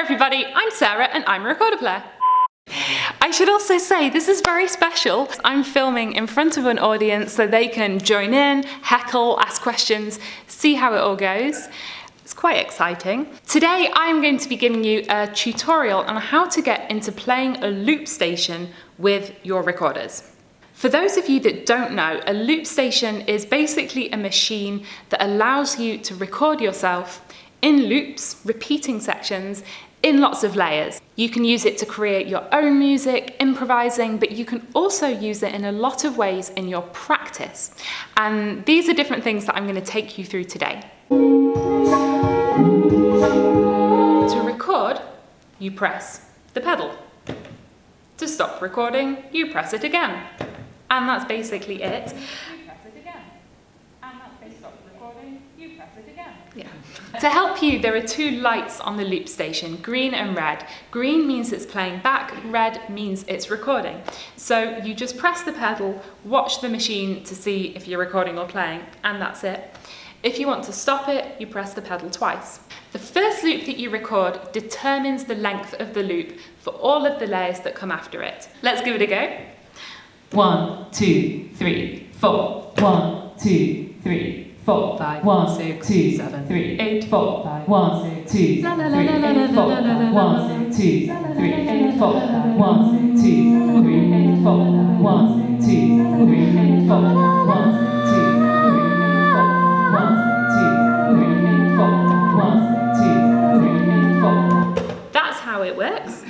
everybody, I'm Sarah and I'm a recorder player. I should also say this is very special. I'm filming in front of an audience so they can join in, heckle, ask questions, see how it all goes. It's quite exciting. Today I'm going to be giving you a tutorial on how to get into playing a loop station with your recorders. For those of you that don't know, a loop station is basically a machine that allows you to record yourself in loops, repeating sections, in lots of layers. You can use it to create your own music, improvising, but you can also use it in a lot of ways in your practice. And these are different things that I'm going to take you through today. To record, you press the pedal. To stop recording, you press it again. And that's basically it. You press it again. And that's stop recording, you press it again. Yeah. To help you, there are two lights on the loop station, green and red. Green means it's playing back, red means it's recording. So you just press the pedal, watch the machine to see if you're recording or playing, and that's it. If you want to stop it, you press the pedal twice. The first loop that you record determines the length of the loop for all of the layers that come after it. Let's give it a go. 1, 2, 3, 4. 1, 2, 3. 4, 5, 1, 6, 2, 7, 3, 8, 4, 5, 1, 6, 2, 7, 3, 8, 4, 5, 1, 6, 2, 7, 3, 8, 4, 5, 1, 6, 2, 7, 3, 8, 4, 5, 1, 6, 2, 7, 3, 8, 4, 5, 1, 6, 2, 7, 3, 8, 4, 1, 6, 2, 7, 3, 8, 4, 1, 6, 2, 7, 3, 8, 4. That's how it works.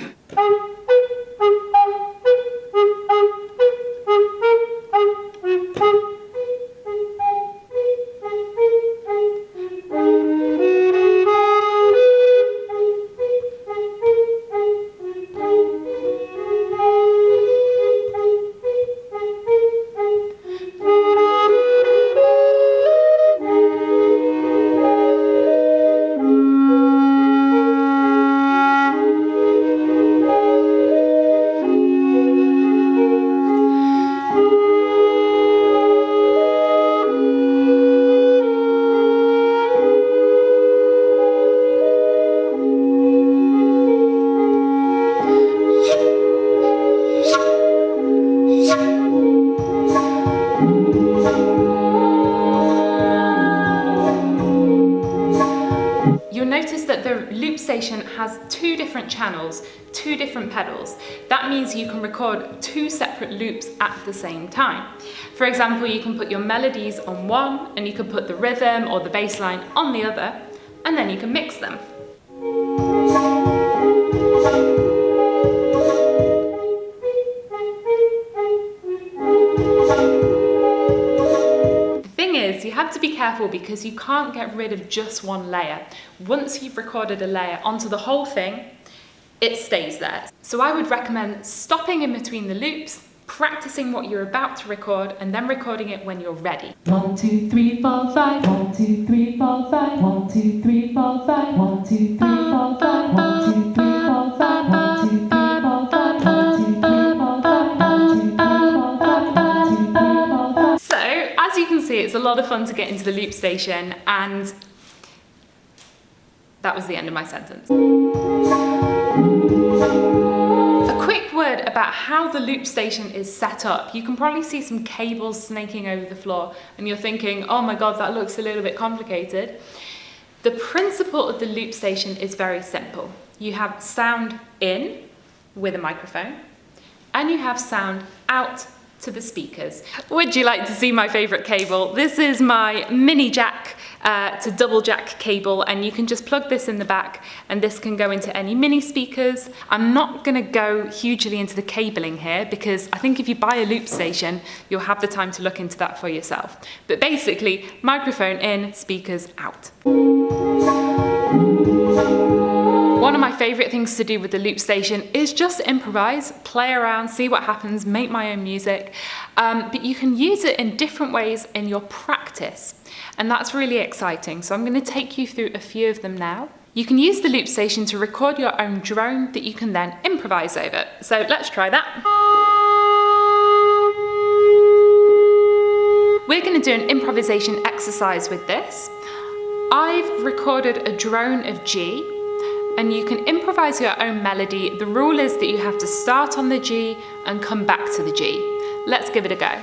You'll notice that the loop station has two different channels, two different pedals. That means you can record two separate loops at the same time. For example, you can put your melodies on one, and you can put the rhythm or the bass line on the other, and then you can mix them. You have to be careful because you can't get rid of just one layer. Once you've recorded a layer onto the whole thing, it stays there. So I would recommend stopping in between the loops, practicing what you're about to record, and then recording it when you're ready. 1, 2, 3, 4, 5. 1, 2, 3, 4, 5. 1, 2, 3, 4, 5. 1, 2, 3, 4, 5. 1, 2, 3, 4, 5. 1, 2, 3, 4, 5. 1, 2, 3, 4, 5. 1, 2, 3, 4, 5. So, as you can see, it's a lot of fun to get into the loop station, and that was the end of my sentence. A quick word about how the loop station is set up. You can probably see some cables snaking over the floor, and you're thinking, oh my god, that looks a little bit complicated. The principle of the loop station is very simple. You have sound in with a microphone, and you have sound out to the speakers. Would you like to see my favourite cable? This is my mini jack to double jack cable, and you can just plug this in the back, and this can go into any mini speakers. I'm not going to go hugely into the cabling here because I think if you buy a loop station, you'll have the time to look into that for yourself. But basically, microphone in, speakers out. One of my favourite things to do with the loop station is just improvise, play around, see what happens, make my own music. But you can use it in different ways in your practice, and that's really exciting. So I'm going to take you through a few of them now. You can use the loop station to record your own drone that you can then improvise over. So let's try that. We're going to do an improvisation exercise with this. I've recorded a drone of G, and you can improvise your own melody. The rule is that you have to start on the G and come back to the G. Let's give it a go.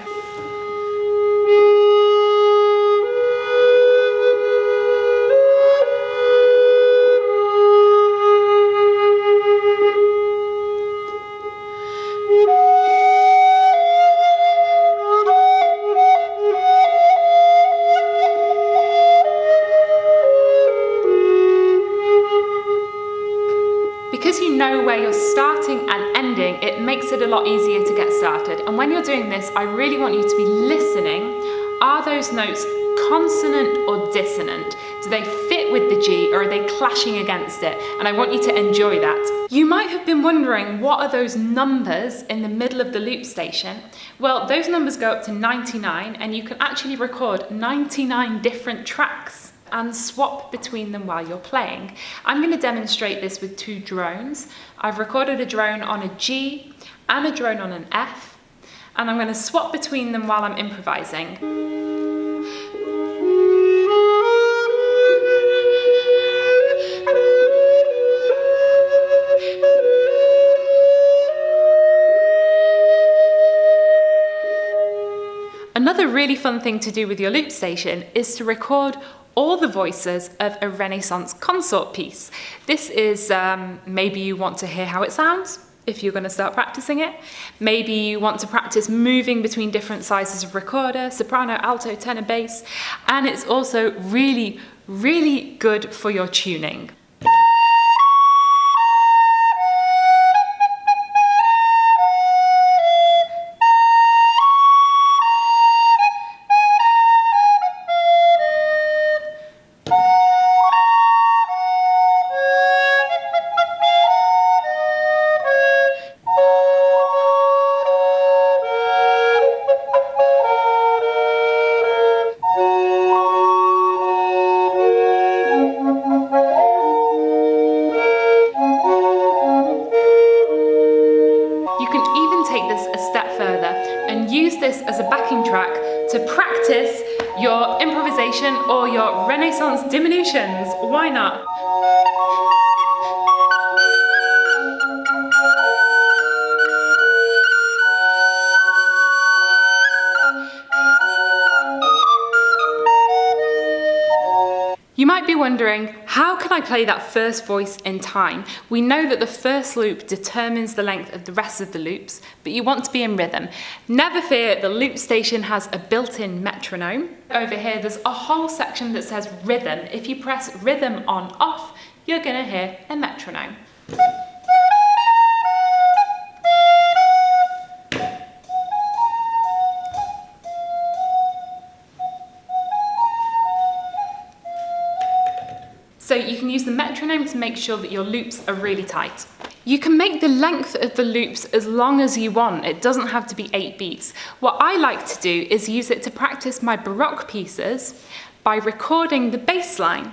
Because you know where you're starting and ending, it makes it a lot easier to get started. And when you're doing this, I really want you to be listening. Are those notes consonant or dissonant? Do they fit with the G or are they clashing against it? And I want you to enjoy that. You might have been wondering, what are those numbers in the middle of the loop station? Well, those numbers go up to 99, and you can actually record 99 different tracks and swap between them while you're playing. I'm going to demonstrate this with 2 drones. I've recorded a drone on a G and a drone on an F, and I'm going to swap between them while I'm improvising. Another really fun thing to do with your loop station is to record all the voices of a Renaissance consort piece. This is, maybe you want to hear how it sounds if you're going to start practicing it. Maybe you want to practice moving between different sizes of recorder, soprano, alto, tenor, bass, and it's also really, really good for your tuning. Use this as a backing track to practice your improvisation or your Renaissance diminutions. Why not? You might be wondering, how can I play that first voice in time? We know that the first loop determines the length of the rest of the loops, but you want to be in rhythm. Never fear, the loop station has a built-in metronome. Over here, there's a whole section that says rhythm. If you press rhythm on off, you're gonna hear a metronome. So you can use the metronome to make sure that your loops are really tight. You can make the length of the loops as long as you want. It doesn't have to be 8 beats. What I like to do is use it to practice my baroque pieces by recording the bass line.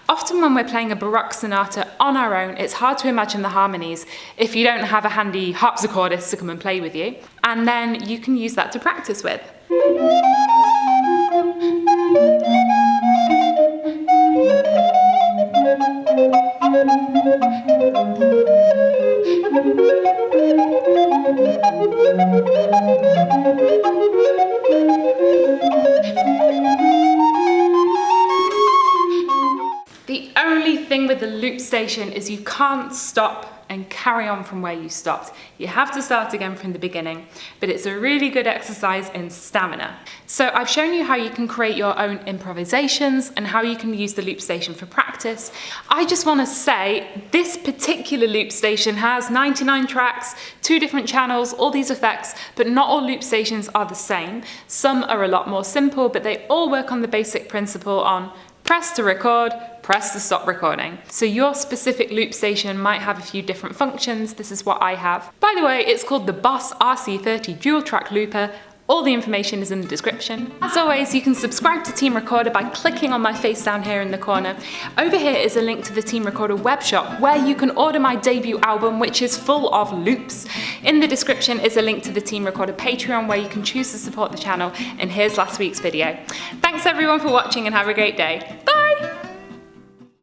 Often when we're playing a baroque sonata on our own, it's hard to imagine the harmonies if you don't have a handy harpsichordist to come and play with you. And then you can use that to practice with. The only thing with the loop station is you can't stop and carry on from where you stopped. You have to start again from the beginning, but it's a really good exercise in stamina. So I've shown you how you can create your own improvisations and how you can use the loop station for practice. I just want to say this particular loop station has 99 tracks, 2 different channels, all these effects, but not all loop stations are the same. Some are a lot more simple, but they all work on the basic principle on press to record, press to stop recording. So your specific loop station might have a few different functions. This is what I have. By the way, it's called the Boss RC30 dual track looper. All the information is in the description. As always, you can subscribe to Team Recorder by clicking on my face down here in the corner. Over here is a link to the Team Recorder web shop where you can order my debut album, which is full of loops. In the description is a link to the Team Recorder Patreon where you can choose to support the channel. And here's last week's video. Thanks everyone for watching and have a great day. Bye!